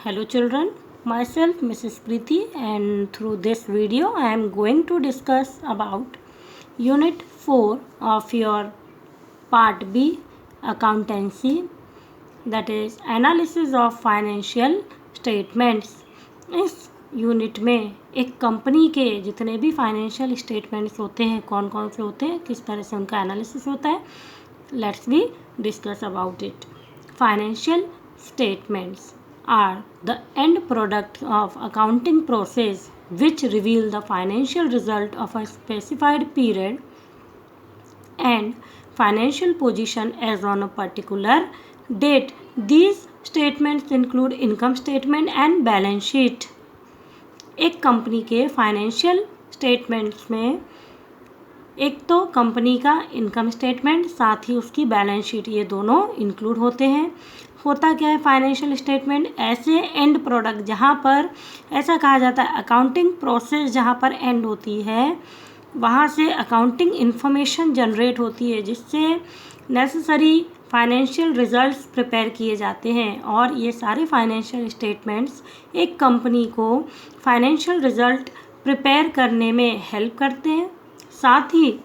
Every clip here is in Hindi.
Hello children, myself Mrs. Preeti, and through this video I am going to discuss about Unit 4 of your Part B Accountancy, that is Analysis of Financial Statements. इस यूनिट में एक कंपनी के जितने भी फाइनेंशियल स्टेटमेंट्स होते हैं कौन कौन से होते हैं, किस तरह से उनका एनालिसिस होता है, let's be discuss about it. Financial statements are the end product of accounting process which reveal the financial result of a specified period and financial position as on a particular date. These statements include income statement and balance sheet. एक कंपनी के फाइनेंशियल स्टेटमेंट्स में एक तो कंपनी का इनकम स्टेटमेंट साथ ही उसकी बैलेंस शीट, ये दोनों इंक्लूड होते हैं. होता क्या है फाइनेंशियल स्टेटमेंट? ऐसे एंड प्रोडक्ट जहाँ पर ऐसा कहा जाता है अकाउंटिंग प्रोसेस जहाँ पर एंड होती है वहाँ से अकाउंटिंग इन्फॉर्मेशन जनरेट होती है जिससे नेसेसरी फाइनेंशियल रिजल्ट्स प्रिपेयर किए जाते हैं. और ये सारे फाइनेंशियल स्टेटमेंट्स एक कंपनी को फाइनेंशियल रिजल्ट प्रिपेयर करने में हेल्प करते हैं. साथ ही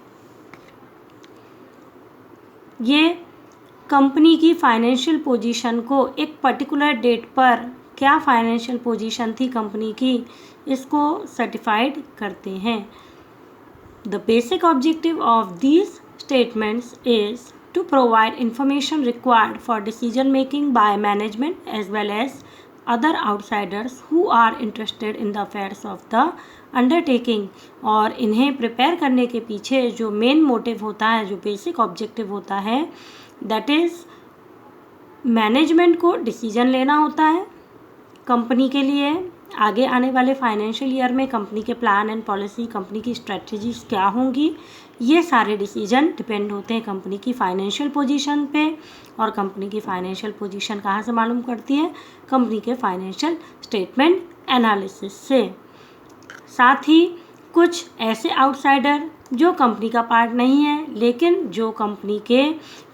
ये कंपनी की फाइनेंशियल पोजीशन को एक पर्टिकुलर डेट पर क्या फाइनेंशियल पोजीशन थी कंपनी की, इसको सर्टिफाइड करते हैं. The basic objective of these statements is to provide information required for decision making by management as well as other outsiders who are interested in the affairs of the undertaking. और इन्हें प्रिपेयर करने के पीछे जो मेन मोटिव होता है, जो बेसिक ऑब्जेक्टिव होता है, दैट इज़ मैनेजमेंट को डिसीजन लेना होता है कंपनी के लिए आगे आने वाले फाइनेंशियल ईयर में कंपनी के प्लान एंड पॉलिसी, कंपनी की स्ट्रेटजीज क्या होंगी. ये सारे डिसीजन डिपेंड होते हैं कंपनी की फाइनेंशियल पोजीशन पे. और कंपनी की फाइनेंशियल पोजीशन कहाँ से मालूम करती है? कंपनी के फाइनेंशियल स्टेटमेंट एनालिसिस से. साथ ही कुछ ऐसे आउटसाइडर जो कंपनी का पार्ट नहीं है लेकिन जो कंपनी के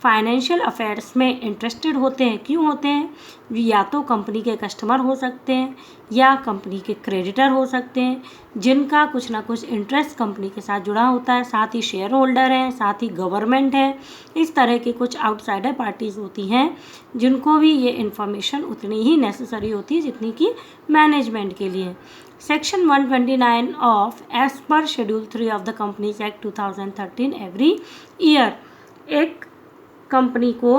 फाइनेंशियल अफेयर्स में इंटरेस्टेड होते हैं. क्यों होते हैं? या तो कंपनी के कस्टमर हो सकते हैं या कंपनी के क्रेडिटर हो सकते हैं जिनका कुछ ना कुछ इंटरेस्ट कंपनी के साथ जुड़ा होता है. साथ ही शेयर होल्डर हैं, साथ ही गवर्नमेंट है. इस तरह के कुछ आउटसाइडर पार्टीज़ होती हैं जिनको भी ये इन्फॉर्मेशन उतनी ही नेसेसरी होती है जितनी कि मैनेजमेंट के लिए. Section 129 of as per Schedule 3 of the Companies Act 2013 every year. एक कंपनी को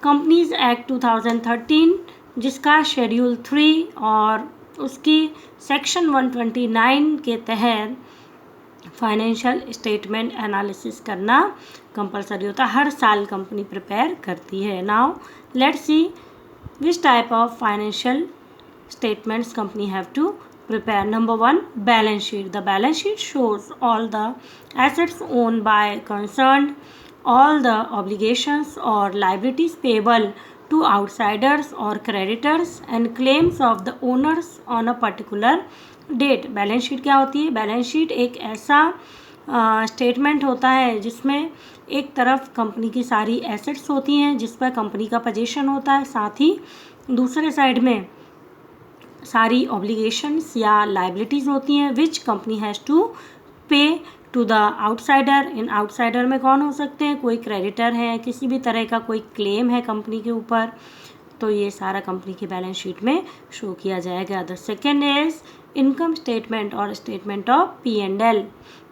कंपनीज एक्ट 2013 जिसका शेड्यूल 3 और उसकी सेक्शन 129 के तहत फाइनेंशियल स्टेटमेंट एनालिसिस करना कंपलसरी होता है. हर साल कंपनी प्रिपेयर करती है. Now let's see which type of financial statements company have to prepare. Number 1, balance sheet. The balance sheet shows all the assets owned by concerned, all the obligations or liabilities payable to outsiders or creditors and claims of the owners on a particular date. balance sheet क्या होती है? balance sheet एक ऐसा स्टेटमेंट होता है जिसमें एक तरफ कंपनी की सारी एसेट्स होती हैं जिस पर कंपनी का पोजीशन होता है, साथ ही दूसरे साइड में सारी ऑब्लिगेशंस या लाइबिलिटीज़ होती हैं which company has to pay to the outsider. इन आउटसाइडर में कौन हो सकते हैं? कोई क्रेडिटर है, किसी भी तरह का कोई क्लेम है कंपनी के ऊपर, तो ये सारा कंपनी की बैलेंस शीट में शो किया जाएगा. The second is income statement और statement of P&L.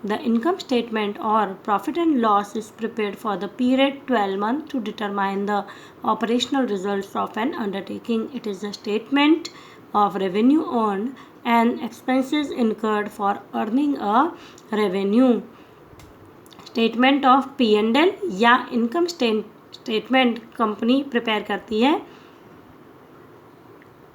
The income statement और profit and loss is prepared for the period 12 months to determine the operational results of an undertaking. It is the statement of revenue earned and expenses incurred for earning a revenue. Statement of P&L या इनकम स्टेटमेंट कंपनी प्रिपेयर करती है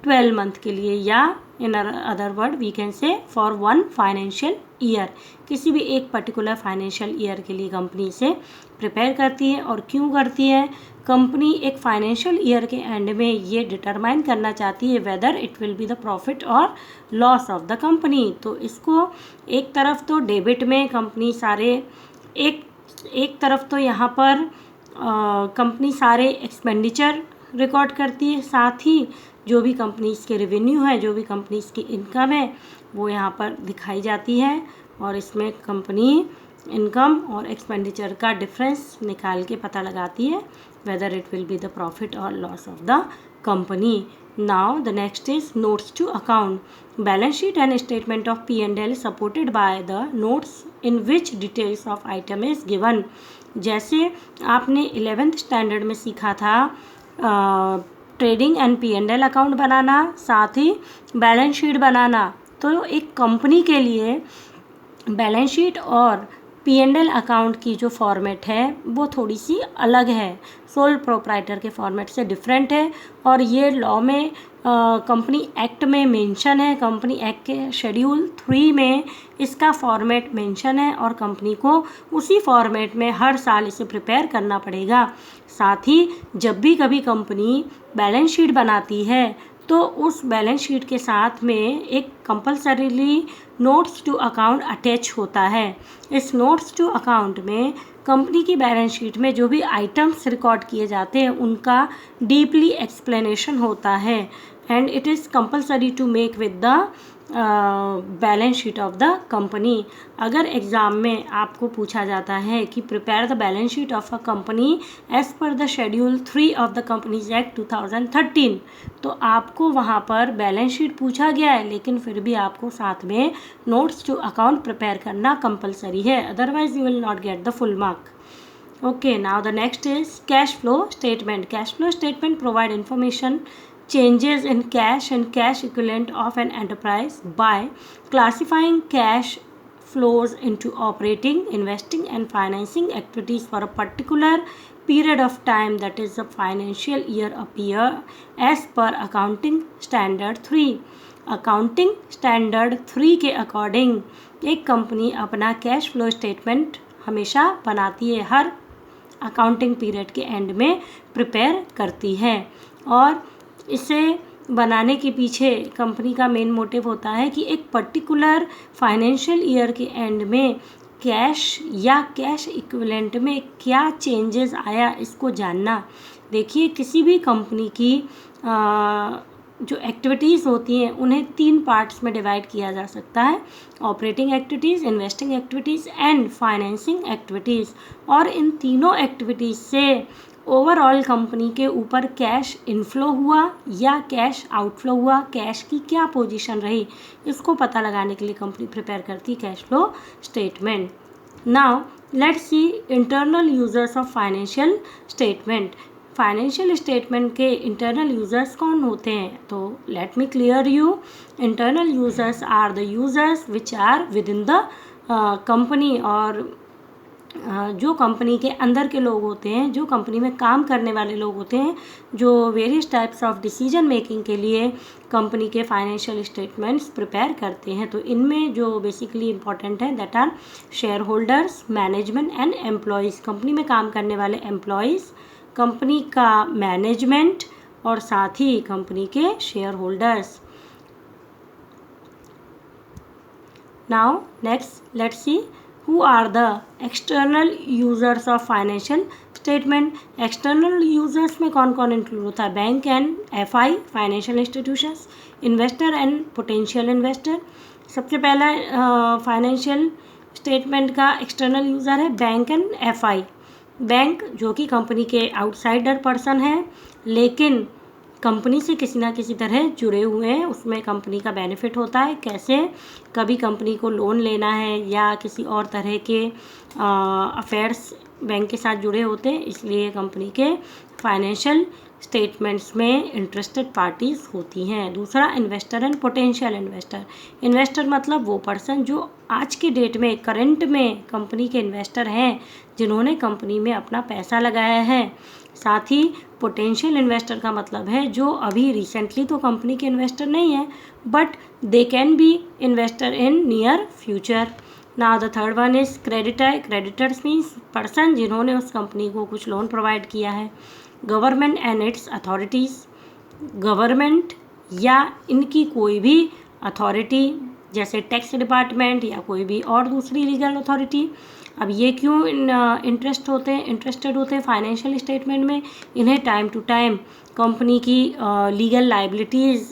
12 month के लिए, या in other word we can say for one financial year. किसी भी एक पर्टिकुलर फाइनेंशियल ईयर के लिए कंपनी इसे प्रिपेयर करती है. और क्यों करती है? कंपनी एक फाइनेंशियल ईयर के एंड में ये डिटरमाइन करना चाहती है whether it will be the profit और लॉस ऑफ द कंपनी. तो इसको एक तरफ तो डेबिट में कंपनी सारे एक तरफ तो यहाँ पर कंपनी सारे एक्सपेंडिचर रिकॉर्ड करती है, साथ ही जो भी कंपनीज़ के रेवेन्यू है, जो भी कंपनीज़ की इनकम है, वो यहाँ पर दिखाई जाती है और इसमें कंपनी इनकम और एक्सपेंडिचर का डिफरेंस निकाल के पता लगाती है whether it will be the profit और loss of the company. Now the next is notes to account. Balance sheet and statement of P&L supported by the notes in which details of item is given. जैसे आपने 11th स्टैंडर्ड में सीखा था ट्रेडिंग एंड P&L अकाउंट बनाना, साथ ही बैलेंस शीट बनाना. तो एक कंपनी के लिए बैलेंस शीट और P&L अकाउंट की जो फॉर्मेट है वो थोड़ी सी अलग है, सोल प्रोप्राइटर के फॉर्मेट से डिफरेंट है और ये लॉ में कंपनी एक्ट में मेंशन है. कंपनी एक्ट के शेड्यूल 3 में इसका फॉर्मेट मेंशन है और कंपनी को उसी फॉर्मेट में हर साल इसे प्रिपेयर करना पड़ेगा. साथ ही जब भी कभी कंपनी बैलेंस शीट बनाती है तो उस बैलेंस शीट के साथ में एक compulsorily notes to account attach होता है. इस नोट्स टू अकाउंट में कंपनी की बैलेंस शीट में जो भी आइटम्स रिकॉर्ड किए जाते हैं उनका डीपली एक्सप्लेनेशन होता है and it is compulsory to make with the balance sheet of the company. अगर एग्ज़ाम में आपको पूछा जाता है कि prepare the balance sheet of a company as per the schedule 3 of the companies act 2013, तो आपको वहाँ पर बैलेंस शीट पूछा गया है लेकिन फिर भी आपको साथ में नोट्स टू अकाउंट प्रिपेयर करना कंपलसरी है, otherwise you will not get the full mark. Okay, now the next is cash flow statement. Cash flow statement provide information changes in cash and cash equivalent of an enterprise by classifying cash flows into operating, investing and financing activities for a particular period of time, that is the financial year appear as per accounting standard 3. accounting standard 3 के according एक कंपनी अपना कैश फ्लो स्टेटमेंट हमेशा बनाती है, हर अकाउंटिंग पीरियड के एंड में प्रिपेयर करती है और इसे बनाने के पीछे कंपनी का मेन मोटिव होता है कि एक पर्टिकुलर फाइनेंशियल ईयर के एंड में कैश या कैश इक्विवेलेंट में क्या चेंजेस आया इसको जानना. देखिए, किसी भी कंपनी की जो एक्टिविटीज़ होती हैं उन्हें 3 पार्ट्स में डिवाइड किया जा सकता है, operating activities, investing activities and financing activities. और इन तीनों एक्टिविटीज़ से ओवरऑल कंपनी के ऊपर कैश इनफ्लो हुआ या कैश आउटफ्लो हुआ, कैश की क्या पोजीशन रही, इसको पता लगाने के लिए कंपनी प्रिपेयर करती है cash flow statement. Now let's see internal users of financial statement. Financial statement के इंटरनल यूज़र्स कौन होते हैं? तो let me clear you. Internal users are the users which are within the company, और जो कंपनी के अंदर के लोग होते हैं, जो कंपनी में काम करने वाले लोग होते हैं, जो various types of decision making के लिए कंपनी के फाइनेंशियल स्टेटमेंट्स प्रिपेयर करते हैं. तो इनमें जो बेसिकली इंपॉर्टेंट है that are shareholders, management and employees. Company में काम करने वाले एम्प्लॉयज़, कंपनी का मैनेजमेंट और साथ ही कंपनी के shareholders. Now next let's see who are the external users of financial statement. External users में कौन कौन इंक्लूड होता है? Bank and FI, financial institutions, investor and potential investor. सबसे पहला फाइनेंशियल स्टेटमेंट का एक्सटर्नल यूज़र है बैंक एंड FI. बैंक जो कि कंपनी के आउटसाइडर पर्सन है लेकिन कंपनी से किसी ना किसी तरह जुड़े हुए हैं, उसमें कंपनी का बेनिफिट होता है. कैसे? कभी कंपनी को लोन लेना है या किसी और तरह के अफेयर्स बैंक के साथ जुड़े होते हैं, इसलिए कंपनी के फाइनेंशियल स्टेटमेंट्स में इंटरेस्टेड पार्टीज़ होती हैं. दूसरा investor and potential investor. Investor मतलब वो पर्सन जो आज के डेट में करंट में कंपनी के इन्वेस्टर हैं, जिन्होंने कंपनी में अपना पैसा लगाया है. साथ ही पोटेंशियल इन्वेस्टर का मतलब है जो अभी रिसेंटली तो कंपनी के इन्वेस्टर नहीं है but they can be investor in near future. Now the third one is creditor. Creditors means person जिन्होंने उस कंपनी को कुछ लोन प्रोवाइड किया है. Government and it's authorities. Government या इनकी कोई भी अथॉरिटी जैसे टैक्स डिपार्टमेंट या कोई भी और दूसरी लीगल अथॉरिटी. अब ये क्यों इंटरेस्टेड होते हैं फाइनेंशियल स्टेटमेंट में? इन्हें टाइम टू टाइम कंपनी की लीगल लाइबिलिटीज़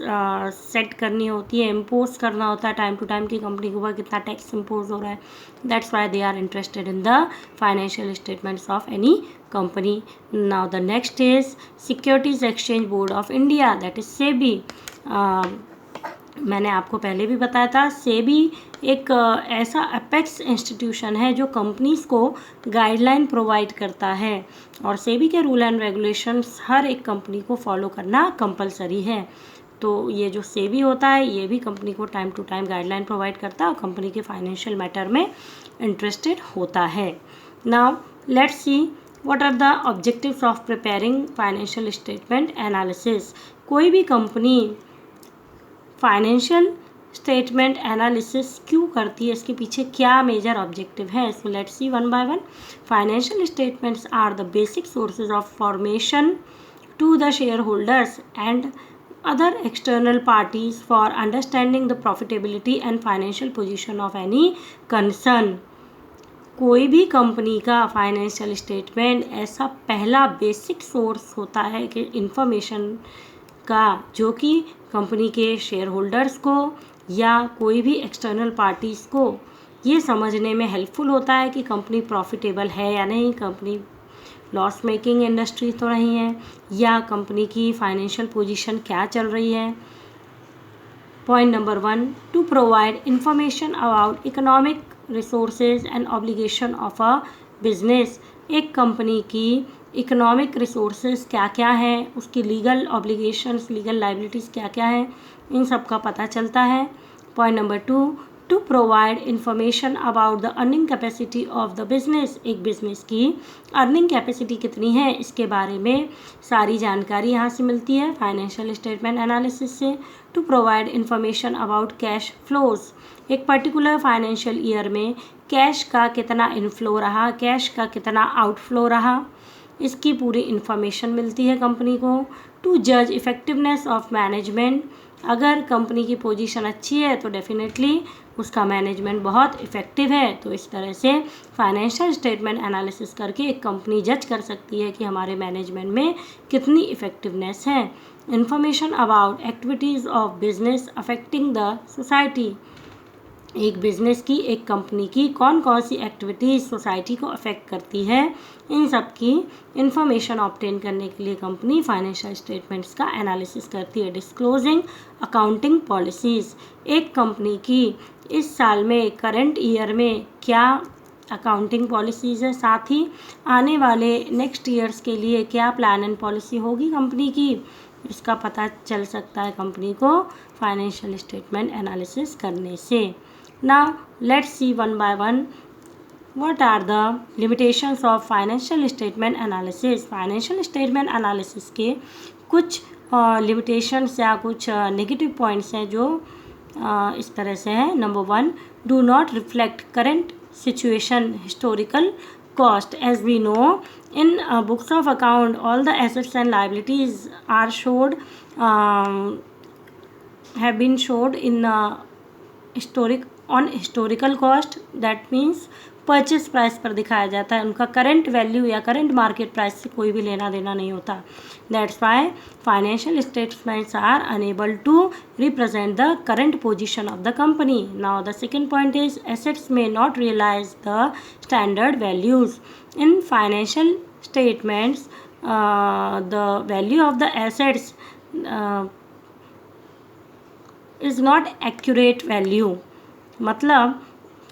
सेट करनी होती है, इम्पोज करना होता है टाइम टू टाइम कि कंपनी के ऊपर कितना टैक्स इम्पोज हो रहा है. That's why they are interested in the financial statements of any company. Now the next is securities exchange board of India, that is SEBI. मैंने आपको पहले भी बताया था, सेबी एक ऐसा अपेक्स इंस्टीट्यूशन है जो कंपनीज को गाइडलाइन प्रोवाइड करता है, और सेबी के रूल एंड रेगुलेशंस हर एक कंपनी को फॉलो करना कंपलसरी है. तो ये जो सेबी होता है ये भी कंपनी को time to time guideline provide करता है और कंपनी के फाइनेंशियल मैटर में इंटरेस्टेड होता है. Now let's see what are the objectives of preparing financial statement analysis. कोई भी कंपनी फाइनेंशियल स्टेटमेंट एनालिसिस क्यों करती है, इसके पीछे क्या मेजर ऑब्जेक्टिव है? So let's see one by one. Financial statements are the basic sources of formation to the shareholders and other external parties for understanding the profitability and financial position of any concern. कोई भी कंपनी का फाइनेंशियल स्टेटमेंट ऐसा पहला बेसिक सोर्स होता है कि इंफॉर्मेशन का, जो कि कंपनी के शेयर होल्डर्स को या कोई भी एक्सटर्नल पार्टीज़ को ये समझने में हेल्पफुल होता है कि कंपनी प्रॉफिटेबल है या नहीं, कंपनी लॉस मेकिंग इंडस्ट्री तो नहीं है, या कंपनी की फाइनेंशियल पोजीशन क्या चल रही है. Point number 1, to provide information about economic resources and obligation of a business. एक कंपनी की इकोनॉमिक रिसोर्सेज क्या क्या है, उसकी लीगल ऑब्लिगेशंस, लीगल लाइबिलिटीज़ क्या क्या है, इन सब का पता चलता है. Point number 2, to provide information about the earning capacity of the business. एक बिजनेस की अर्निंग कैपेसिटी कितनी है इसके बारे में सारी जानकारी यहाँ से मिलती है फाइनेंशियल स्टेटमेंट एनालिसिस से. To provide information about cash flows. एक पर्टिकुलर फाइनेंशियल ईयर में कैश का कितना इनफ्लो रहा, कैश का कितना आउटफ्लो रहा, इसकी पूरी इंफॉर्मेशन मिलती है कंपनी को. टू जज इफ़ेक्टिवनेस ऑफ मैनेजमेंट. अगर कंपनी की पोजीशन अच्छी है तो डेफिनेटली उसका मैनेजमेंट बहुत इफ़ेक्टिव है. तो इस तरह से फाइनेंशियल स्टेटमेंट एनालिसिस करके एक कंपनी जज कर सकती है कि हमारे मैनेजमेंट में कितनी इफ़ेक्टिवनेस है. Information about activities of business affecting the society. एक बिज़नेस की, एक कंपनी की कौन कौन सी एक्टिविटीज़ सोसाइटी को अफेक्ट करती है, इन सब की इंफॉर्मेशन ऑब्टेन करने के लिए कंपनी फाइनेंशियल स्टेटमेंट्स का एनालिसिस करती है. Disclosing accounting policies. एक कंपनी की इस साल में, करंट ईयर में क्या अकाउंटिंग पॉलिसीज़ है, साथ ही आने वाले नेक्स्ट ईयर्स के लिए क्या प्लान एंड पॉलिसी होगी कंपनी की, इसका पता चल सकता है कंपनी को फाइनेंशियल स्टेटमेंट एनालिसिस करने से. Now let's see one by one what are the limitations of financial statement analysis. Financial statement analysis के कुछ limitations या कुछ negative points हैं जो इस तरह से हैं. Number 1, do not reflect current situation historical cost. As we know, in books of account all the assets and liabilities are showed have been showed in historical cost. That means purchase price पर दिखाया जाता है, उनका करंट वैल्यू या करंट मार्केट प्राइस से कोई भी लेना देना नहीं होता. That's why financial statements are unable to represent the current position of the company. Now the second point is assets may not realise the standard values. In financial statements the value of the assets is not accurate value. मतलब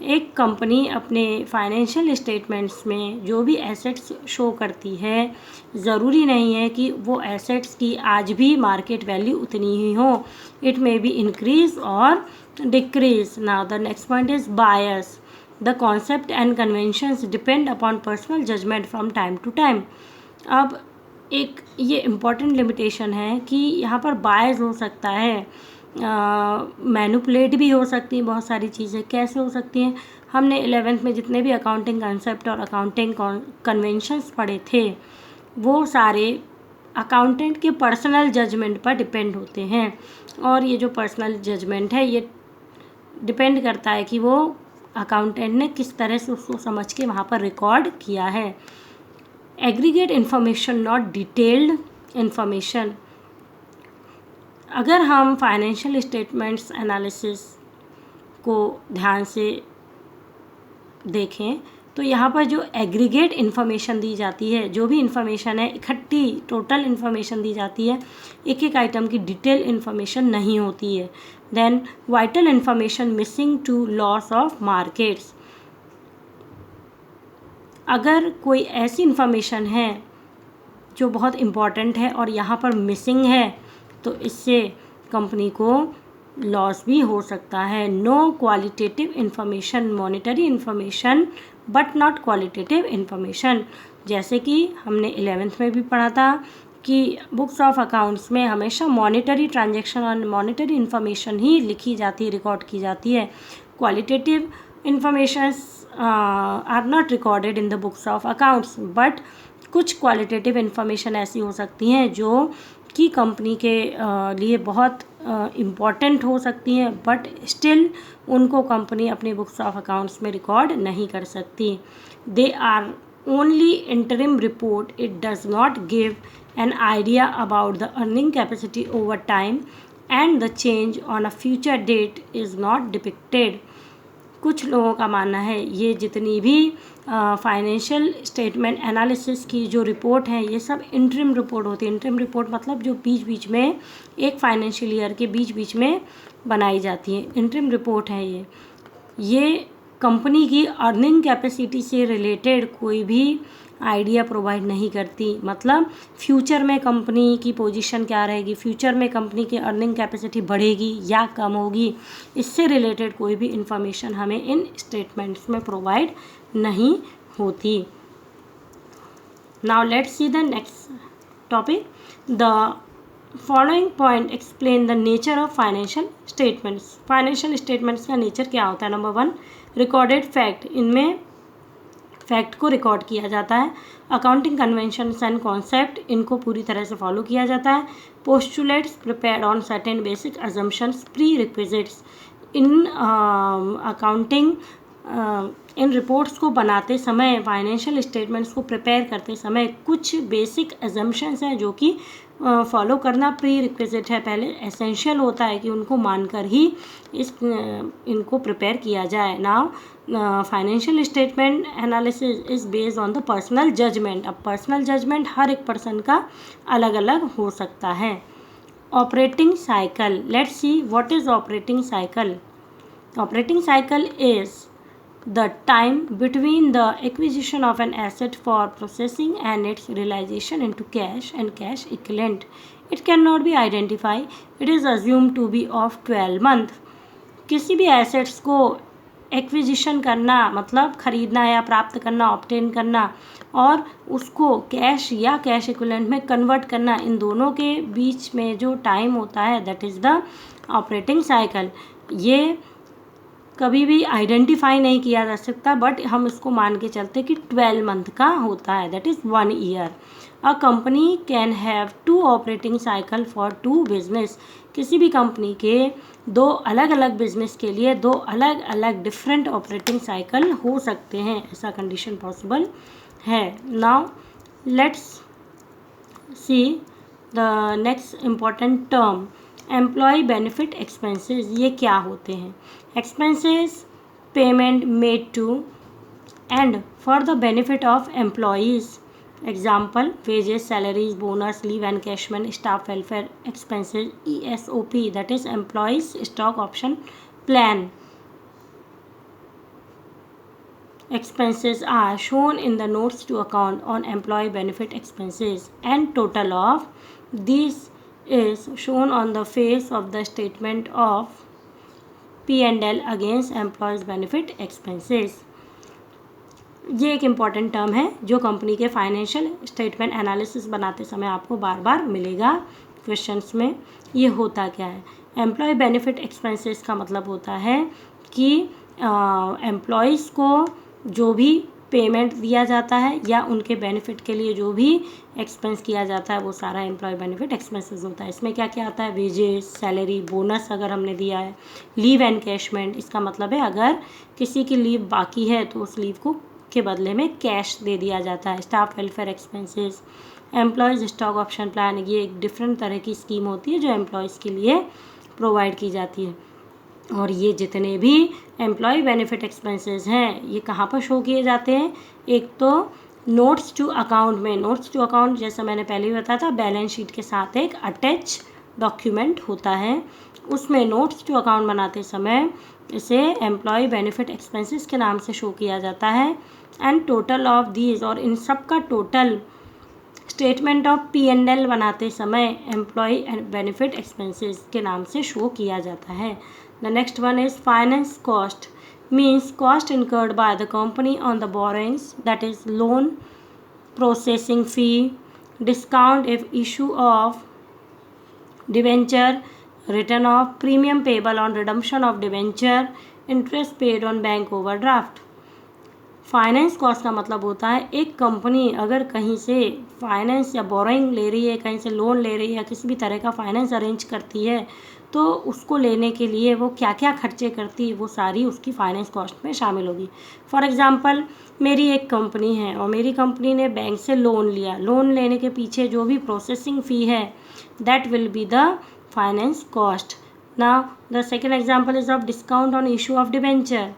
एक कंपनी अपने फाइनेंशियल स्टेटमेंट्स में जो भी एसेट्स शो करती है, ज़रूरी नहीं है कि वो एसेट्स की आज भी मार्केट वैल्यू उतनी ही हो. इट मे बी इंक्रीज और decrease. Now the next point is bias. The concept and conventions depend upon personal judgement from time to time. अब एक ये इम्पॉर्टेंट लिमिटेशन है कि यहाँ पर बायस हो सकता है, मैनिपुलेट भी हो सकती हैं बहुत सारी चीज़ें. कैसे हो सकती हैं? हमने 11th में जितने भी अकाउंटिंग कंसेप्ट और अकाउंटिंग कन्वेंशंस पढ़े थे वो सारे अकाउंटेंट के पर्सनल जजमेंट पर डिपेंड होते हैं. और ये जो पर्सनल जजमेंट है ये डिपेंड करता है कि वो अकाउंटेंट ने किस तरह से उसको समझ के वहाँ पर रिकॉर्ड किया है। Aggregate information not detailed information. अगर हम फाइनेंशियल स्टेटमेंट्स एनालिसिस को ध्यान से देखें तो यहाँ पर जो एग्रीगेट इन्फॉर्मेशन दी जाती है, जो भी इन्फॉर्मेशन है इकट्ठी टोटल इन्फॉर्मेशन दी जाती है, एक एक आइटम की डिटेल इन्फॉर्मेशन नहीं होती है। Then vital information missing to loss of markets. अगर कोई ऐसी इन्फॉर्मेशन है जो बहुत इम्पॉर्टेंट है और यहाँ पर मिसिंग है तो इससे कंपनी को लॉस भी हो सकता है। No qualitative information, monetary information but not qualitative information. जैसे कि हमने 11th में भी पढ़ा था कि बुक्स ऑफ अकाउंट्स में हमेशा मॉनिटरी ट्रांजैक्शन और मॉनिटरी इन्फॉर्मेशन ही लिखी जाती है, रिकॉर्ड की जाती है। Qualitative informations are not recorded in the books of accounts, but कुछ क्वालिटेटिव इन्फॉर्मेशन ऐसी हो सकती हैं जो कि कंपनी के लिए बहुत इम्पॉर्टेंट हो सकती हैं, बट स्टिल उनको कंपनी अपनी बुक्स ऑफ अकाउंट्स में रिकॉर्ड नहीं कर सकती। They are only interim report, it does not give an idea about the earning capacity over time and the change on a future date is not depicted. कुछ लोगों का मानना है ये जितनी भी फाइनेंशियल स्टेटमेंट एनालिसिस की जो रिपोर्ट है ये सब इंटरिम रिपोर्ट होती है। इंटरिम रिपोर्ट मतलब जो बीच बीच में एक फाइनेंशियल ईयर के बीच बीच में बनाई जाती है, इंटरिम रिपोर्ट है ये कंपनी की अर्निंग कैपेसिटी से रिलेटेड कोई भी आइडिया प्रोवाइड नहीं करती। मतलब फ्यूचर में कंपनी की पोजीशन क्या रहेगी, फ्यूचर में कंपनी की अर्निंग कैपेसिटी बढ़ेगी या कम होगी, इससे रिलेटेड कोई भी इंफॉर्मेशन हमें इन स्टेटमेंट्स में प्रोवाइड नहीं होती। Now let's see the next topic. The following point explain the nature of financial statements. Financial statements का नेचर क्या होता है? Number 1, recorded fact. इनमें फैक्ट को रिकॉर्ड किया जाता है। अकाउंटिंग कन्वेंशंस एंड कॉन्सेप्ट, इनको पूरी तरह से फॉलो किया जाता है। Postulates prepared on certain basic assumptions, pre requisites. In accounting in reports को बनाते समय, फाइनेंशियल स्टेटमेंट्स को प्रिपेयर करते समय कुछ बेसिक अजम्पशंस हैं जो कि फॉलो करना प्री रिक्विजिट है, पहले एसेंशियल होता है कि उनको मानकर ही इनको प्रिपेयर किया जाए। Now financial statement analysis is based on the personal judgement. अब पर्सनल जजमेंट हर एक पर्सन का अलग अलग हो सकता है। Operating cycle, let's see what is operating cycle. Operating cycle is the time between the acquisition of an asset for processing and its realization into cash and cash equivalent. It cannot be identified. It is assumed to be of 12 months. किसी भी एसेट्स को एक्विजिशन करना मतलब खरीदना या प्राप्त करना, ऑब्टेन करना, और उसको कैश या कैश इक्विवेलेंट में कन्वर्ट करना, इन दोनों के बीच में जो टाइम होता है that is the operating cycle. ये कभी भी आइडेंटिफाई नहीं किया जा सकता, बट हम इसको मान के चलते कि 12 मंथ का होता है, that is 1 year. A company can have 2 operating cycle for 2 business. किसी भी कंपनी के 2 अलग अलग बिजनेस के लिए 2 अलग अलग डिफरेंट ऑपरेटिंग साइकिल हो सकते हैं, ऐसा कंडीशन पॉसिबल है। Now let's see the next important term, employee benefit expenses. ये क्या होते हैं? Expenses payment made to and for the benefit of employees. Example wages, salaries, bonus, leave encashment, staff welfare expenses, ESOP that is employees stock option plan expenses are shown in the notes to account on employee benefit expenses, and total of these is shown on the face of the statement of P&L against employees benefit expenses. ये एक इम्पॉर्टेंट टर्म है जो कंपनी के फाइनेंशियल स्टेटमेंट एनालिसिस बनाते समय आपको बार बार मिलेगा क्वेश्चंस में। ये होता क्या है? एम्प्लॉय बेनिफिट एक्सपेंसेस का मतलब होता है कि एम्प्लॉयज़ को जो भी पेमेंट दिया जाता है या उनके बेनिफिट के लिए जो भी एक्सपेंस किया जाता है वो सारा एम्प्लॉय बेनिफिट एक्सपेंसेस होता है। इसमें क्या क्या आता है, वेजेस, सैलरी, बोनस अगर हमने दिया है, लीव एनकैशमेंट, इसका मतलब है अगर किसी की लीव बाकी है तो उस लीव को के बदले में कैश दे दिया जाता है, staff welfare expenses, employees stock option plan, ये एक डिफरेंट तरह की स्कीम होती है जो एम्प्लॉयज़ के लिए प्रोवाइड की जाती है। और ये जितने भी एम्प्लॉय बेनिफिट एक्सपेंसेस हैं ये कहाँ पर शो किए जाते हैं, एक तो नोट्स टू अकाउंट में। नोट्स टू अकाउंट जैसा मैंने पहले ही बताया था, बैलेंस शीट के साथ एक अटैच डॉक्यूमेंट होता है, उसमें नोट्स टू अकाउंट बनाते समय इसे एम्प्लॉय बेनिफिट एक्सपेंसेस के नाम से शो किया जाता है। एंड टोटल ऑफ दीज, और इन सब का टोटल स्टेटमेंट ऑफ P&L बनाते समय एम्प्लॉय बेनिफिट एक्सपेंसेस के नाम से शो किया जाता है। The next one is finance cost, means cost incurred by the company on the borrowings, that is loan processing fee, discount if issue of debenture, return of premium payable on redemption of debenture, interest paid on bank overdraft। Finance cost का मतलब होता है एक कंपनी अगर कहीं से फाइनेंस या बोरोइंग ले रही है, कहीं से लोन ले रही है या किसी भी तरह का फाइनेंस अरेंज करती है तो उसको लेने के लिए वो क्या क्या खर्चे करती है वो सारी उसकी फाइनेंस कॉस्ट में शामिल होगी। फॉर एग्जांपल मेरी एक कंपनी है और मेरी कंपनी ने बैंक से लोन लिया, लोन लेने के पीछे जो भी प्रोसेसिंग फ़ी है that will be the finance cost. Now the second example is of discount on issue of debenture.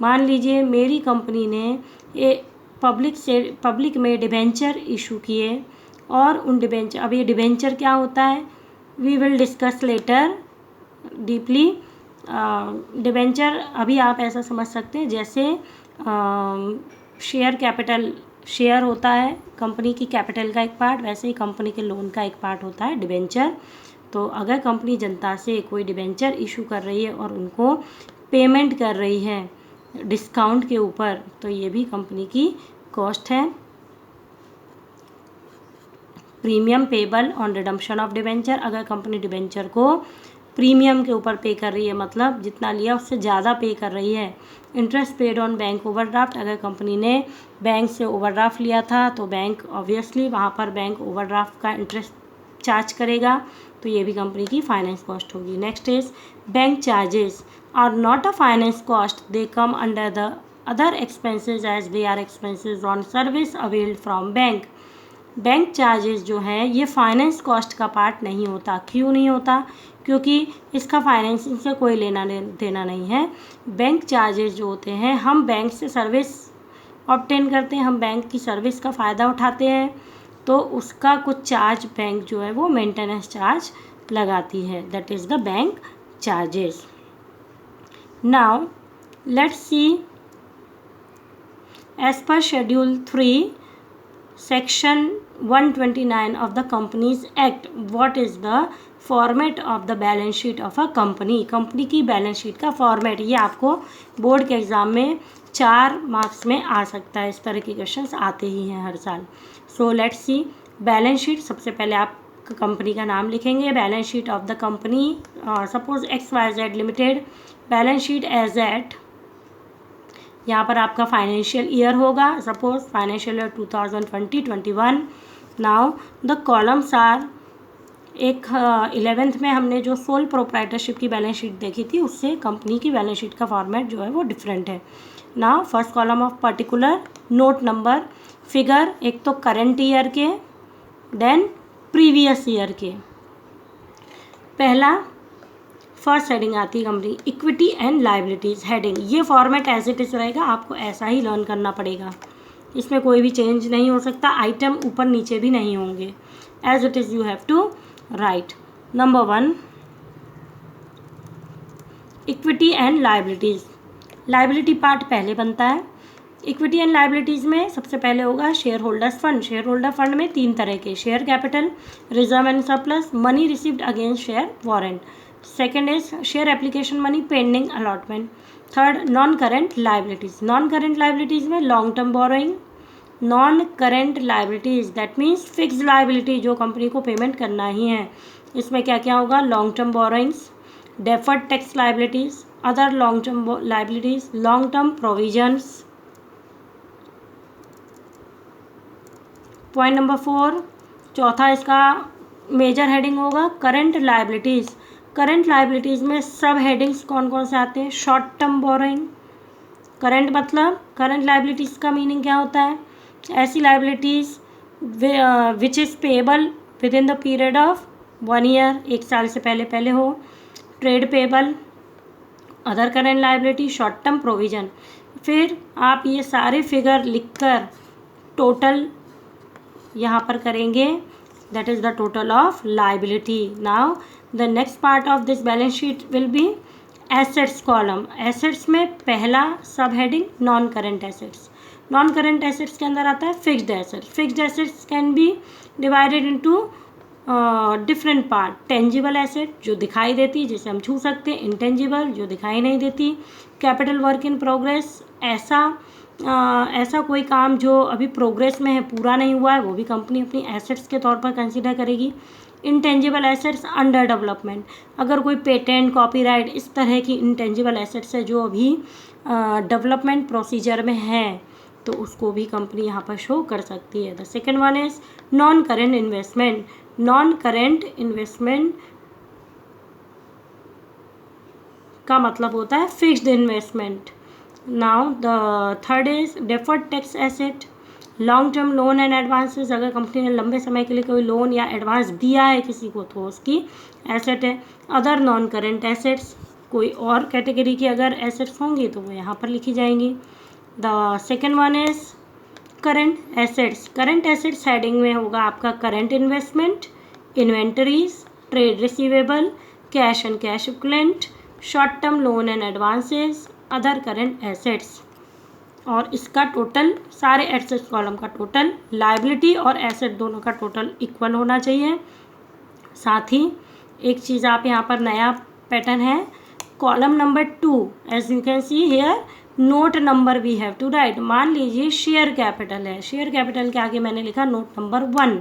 मान लीजिए मेरी कंपनी ने पब्लिक में डिबेंचर इशू किए और उन डिबेंचर, अब ये डिबेंचर क्या होता है we will discuss later deeply. Debenture अभी आप ऐसा समझ सकते हैं जैसे शेयर कैपिटल, शेयर होता है कंपनी की कैपिटल का एक पार्ट, वैसे ही कंपनी के लोन का एक पार्ट होता है डिबेंचर। तो अगर कंपनी जनता से कोई डिबेंचर इशू कर रही है और उनको पेमेंट कर रही है डिस्काउंट के ऊपर तो ये भी कंपनी की कॉस्ट है। Premium payable on redemption of debenture, अगर कंपनी डिबेंचर को प्रीमियम के ऊपर पे कर रही है मतलब जितना लिया उससे ज़्यादा पे कर रही है। Interest paid on bank overdraft, अगर कंपनी ने बैंक से ओवरड्राफ्ट लिया था तो बैंक ऑब्वियसली वहाँ पर बैंक ओवरड्राफ्ट का इंटरेस्ट चार्ज करेगा, तो ये भी कंपनी की फाइनेंस कॉस्ट होगी। Next is bank charges are not a finance cost, they come under the other expenses as they are expenses on service availed from bank. Bank charges जो है ये फाइनेंस कॉस्ट का पार्ट नहीं होता। क्यों नहीं होता? क्योंकि इसका फाइनेंसिंग से कोई लेना देना नहीं है। बैंक चार्जेस जो होते हैं हम बैंक से सर्विस ऑब्टेन करते हैं, हम बैंक की सर्विस का फ़ायदा उठाते हैं, तो उसका कुछ चार्ज बैंक जो है वो मेंटेनेंस चार्ज लगाती है, that is the bank charges. Now let's see as per schedule 3 section 129 of the Companies Act, what is the format of the balance sheet of a company? Company की बैलेंस शीट का फॉर्मेट, ये आपको बोर्ड के एग्ज़ाम में 4 मार्क्स में आ सकता है। इस तरह के क्वेश्चंस आते ही हैं हर साल। So let's see balance sheet. सबसे पहले आप कंपनी का नाम लिखेंगे, balance sheet of the company, suppose XYZ limited, balance sheet as at, यहाँ पर आपका फाइनेंशियल ईयर होगा, suppose financial year 2020-21। Now the columns are, एक 11th में हमने जो सोल प्रोप्राइटरशिप की बैलेंस शीट देखी थी उससे कंपनी की बैलेंस शीट का फॉर्मेट जो है वो डिफरेंट है। Now first column of particular, note number, figure, एक तो करंट ईयर के देन प्रीवियस ईयर के। पहला फर्स्ट हेडिंग आती है company equity and liabilities heading, ये फॉर्मेट एज इट इज़ रहेगा, आपको ऐसा ही लर्न करना पड़ेगा, इसमें कोई भी चेंज नहीं हो सकता, आइटम ऊपर नीचे भी नहीं होंगे, as it is you have to write. Number 1 equity and liabilities, liability part पहले बनता है। इक्विटी एंड लाइबिलिटीज़ में सबसे पहले होगा share holders fund. Share holder fund में 3 तरह के, share capital, reserve and surplus, money received against share warrant. Second is share application money pending allotment. Third non current liabilities, non current liabilities में long term borrowing, non current liabilities that means fixed liability जो कंपनी को पेमेंट करना ही है, इसमें क्या क्या होगा, long term borrowings, deferred tax liabilities, other long term liabilities, long term provisions, point number 4, चौथा इसका मेजर हेडिंग होगा करंट लायबिलिटीज़। करंट लायबिलिटीज़ में सब हेडिंग्स कौन कौन से आते हैं? Short term borrowing. करंट मतलब करंट लायबिलिटीज़ का मीनिंग क्या होता है? ऐसी liabilities which is payable with in the period of 1 year, 1 साल से पहले पहले हो। Trade payable, other current liability, short term provision. फिर आप ये सारे फिगर लिखकर टोटल यहाँ पर करेंगे, that is the total of liability. Now the next part of this balance sheet will be assets column. Assets में पहला सब heading non current assets. Non current assets के अंदर आता है fixed assets. Fixed assets can be divided into different part. Tangible asset जो दिखाई देती है, जिसे हम छू सकते हैं। इंटेंजिबल जो दिखाई नहीं देती। कैपिटल वर्क इन प्रोग्रेस, ऐसा कोई काम जो अभी प्रोग्रेस में है, पूरा नहीं हुआ है, वो भी कंपनी अपनी एसेट्स के तौर पर कंसीडर करेगी। इंटेंजिबल एसेट्स अंडर डेवलपमेंट, अगर कोई पेटेंट, कॉपीराइट, इस तरह की इंटेंजिबल एसेट्स है जो अभी डेवलपमेंट प्रोसीजर में है, तो उसको भी कंपनी यहाँ पर शो कर सकती है। The second one is non current investment. Non current investment का मतलब होता है fixed investment. Now the third is deferred tax asset. Long term loan and advances, अगर कंपनी ने लंबे समय के लिए कोई लोन या एडवांस दिया है किसी को तो उसकी एसेट है। अदर नॉन करेंट एसेट्स, कोई और कैटेगरी की अगर एसेट्स होंगी तो वो यहाँ पर लिखी जाएंगी। The second one is current assets. Current assets heading में होगा आपका current investment, inventories, trade receivable, cash and cash equivalent, short term loan and advances, other current assets. और इसका टोटल, सारे एसेट्स कॉलम का टोटल, लायबिलिटी और एसेट दोनों का टोटल इक्वल होना चाहिए। साथ ही एक चीज़ आप यहाँ पर नया पैटर्न है, column number 2, as you can see here, note number we have to write. मान लीजिए शेयर कैपिटल है, शेयर कैपिटल के आगे मैंने लिखा नोट नंबर 1,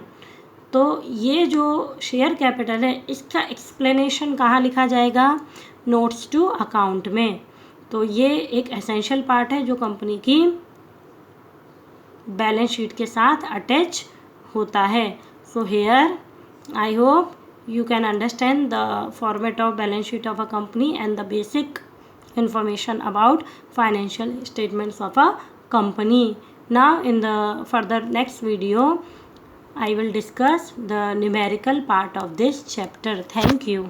तो ये जो शेयर कैपिटल है इसका एक्सप्लेनेशन कहाँ लिखा जाएगा? नोट्स टू अकाउंट में। तो ये एक एसेंशियल पार्ट है जो कंपनी की बैलेंस शीट के साथ अटैच होता है। So here I hope you can understand the format of balance sheet of a company and the basic information about financial statements of a company. Now in the further next video I will discuss the numerical part of this chapter. Thank you.